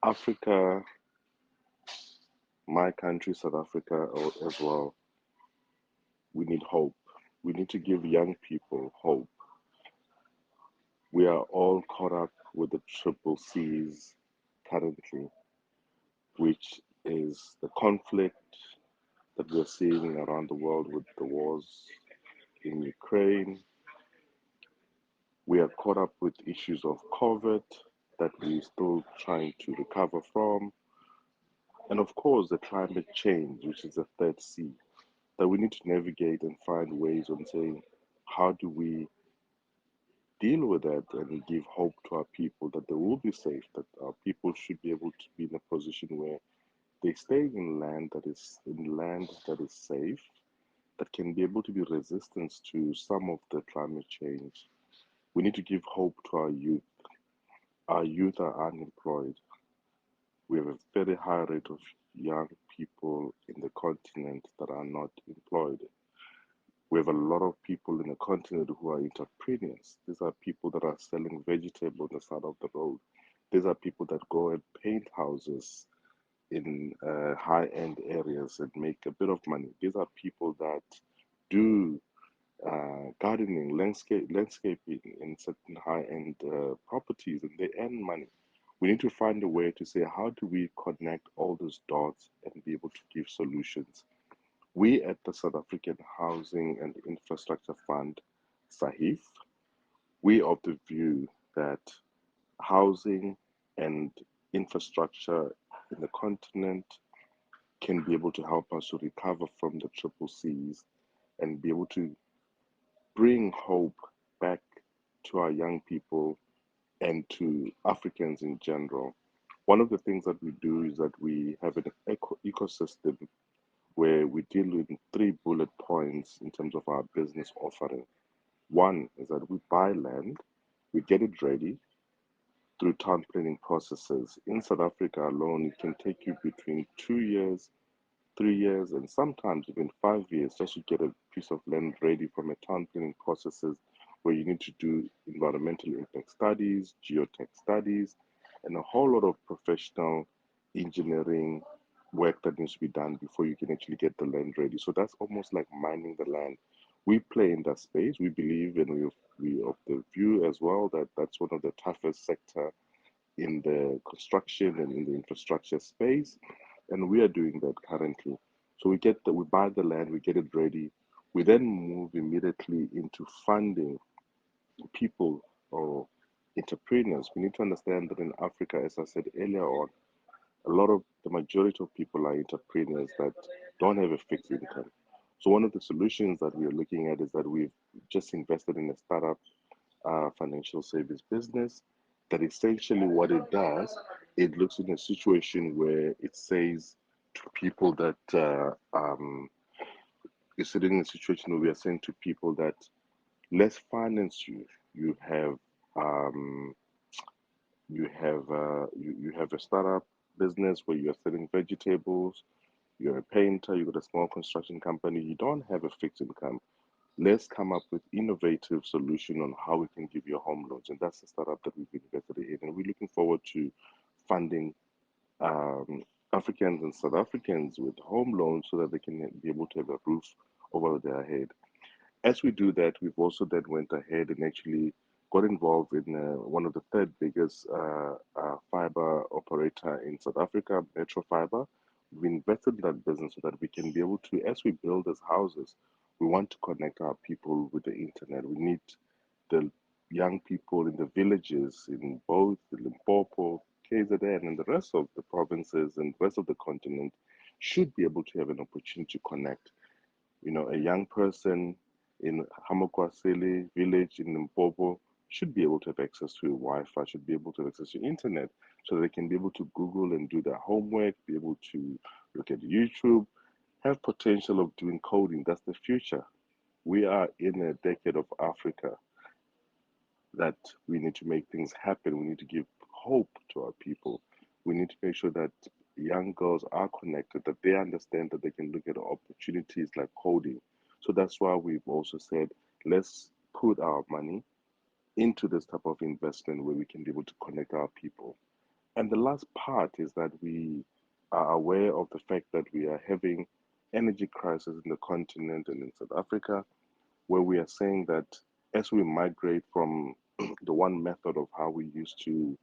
Africa, my country, South Africa, as well, we need hope. We need to give young people hope. We are all caught up with the triple C's currently, which is the conflict that we're seeing around the world with the wars in Ukraine. We are caught up with issues of COVID that we're still trying to recover from. And of course, the climate change, which is the third C, that we need to navigate and find ways on saying, how do we deal with that and give hope to our people that they will be safe, that our people should be able to be in a position where they stay in land that is safe, that can be able to be resistant to some of the climate change. We need to give hope to our youth. Our youth are unemployed. We have a very high rate of young people in the continent that are not employed. We have a lot of people in the continent who are entrepreneurs. These are people that are selling vegetables on the side of the road. These are people that go and paint houses in high-end areas and make a bit of money. These are people that do gardening, landscaping in certain high-end properties, and they earn money. We need to find a way to say, how do we connect all those dots and be able to give solutions? We at the South African Housing and Infrastructure Fund, SAHIF, we of the view that housing and infrastructure in the continent can be able to help us to recover from the triple C's and be able to bring hope back to our young people and to Africans in general. One of the things that we do is that we have an ecosystem where we deal with three bullet points in terms of our business offering. One is that we buy land, we get it ready through town planning processes. In South Africa alone, it can take you between 2 years, 3 years, and sometimes even 5 years just to get a piece of land ready from a town planning processes where you need to do environmental impact studies, geotech studies, and a whole lot of professional engineering work that needs to be done before you can actually get the land ready. So that's almost like mining the land. We play in that space. We believe and we of the view as well that that's one of the toughest sector in the construction and in the infrastructure space, and we are doing that currently. So we buy the land, we get it ready. We then move immediately into funding people or entrepreneurs. We need to understand that in Africa, as I said earlier on, a lot of the majority of people are entrepreneurs that don't have a fixed income. So one of the solutions that we are looking at is that we've just invested in a startup financial service business that essentially what it does, it looks in a situation where it says to people that it's sitting in a situation where we are saying to people that let's finance you. You have um, you have a startup business where you are selling vegetables. You're a painter. You got a small construction company. You don't have a fixed income. Let's come up with innovative solution on how we can give you a home loans. And that's the startup that we've invested in. And we're looking forward to funding um, Africans and South Africans with home loans so that they can be able to have a roof over their head. As we do that, we've also then went ahead and actually got involved in one of the third biggest fiber operator in South Africa, Metro Fiber. We invested in that business so that we can be able to, as we build these houses, we want to connect our people with the internet. We need the young people in the villages in both Limpopo, KZN, and the rest of the provinces and the rest of the continent should be able to have an opportunity to connect. You know, a young person in Hamokwasele village in Limpopo should be able to have access to Wi-Fi, should be able to have access to internet, so they can be able to Google and do their homework, be able to look at YouTube, have potential of doing coding. That's the future. We are in a decade of Africa that we need to make things happen. We need to give hope to our people. We need to make sure that young girls are connected, that they understand that they can look at opportunities like coding. So that's why we've also said, let's put our money into this type of investment where we can be able to connect our people. And the last part is that we are aware of the fact that we are having energy crisis in the continent and in South Africa, where we are saying that as we migrate from the one method of how we used to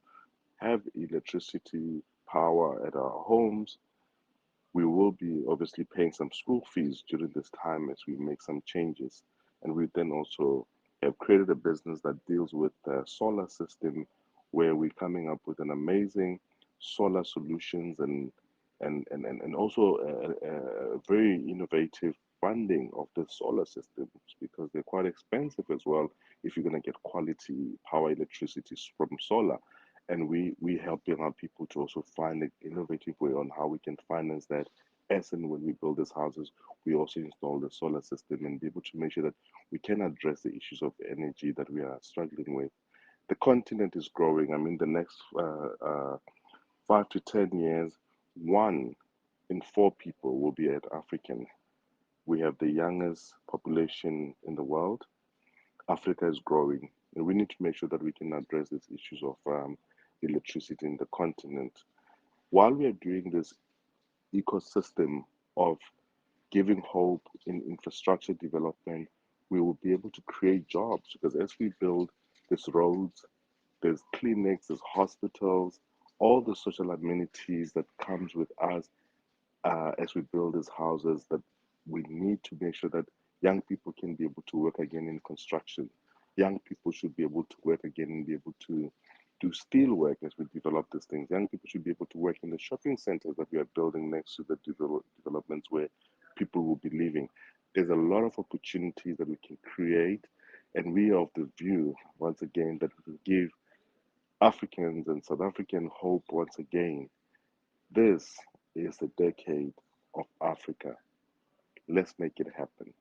have electricity power at our homes, we will be obviously paying some school fees during this time as we make some changes. And we then also have created a business that deals with the solar system, where we're coming up with an amazing solar solutions and also a very innovative funding of the solar systems, because they're quite expensive as well if you're going to get quality power electricity from solar. And we helping our people to also find an innovative way on how we can finance that, as and when we build these houses, we also install the solar system and be able to make sure that we can address the issues of energy that we are struggling with. The continent is growing. I mean, the next 5 to 10 years, 1 in 4 people will be at African. We have the youngest population in the world. Africa is growing, and we need to make sure that we can address these issues of electricity in the continent. While we are doing this ecosystem of giving hope in infrastructure development, we will be able to create jobs, because as we build these roads, there's clinics, there's hospitals, all the social amenities that comes with us as we build these houses, that we need to make sure that young people can be able to work again in construction. Young people should be able to work again and be able to do steel work as we develop these things. Young people should be able to work in the shopping centers that we are building next to the developments where people will be living. There's a lot of opportunities that we can create, and we are of the view, once again, that we will give Africans and South African hope once again. This is the decade of Africa. Let's make it happen.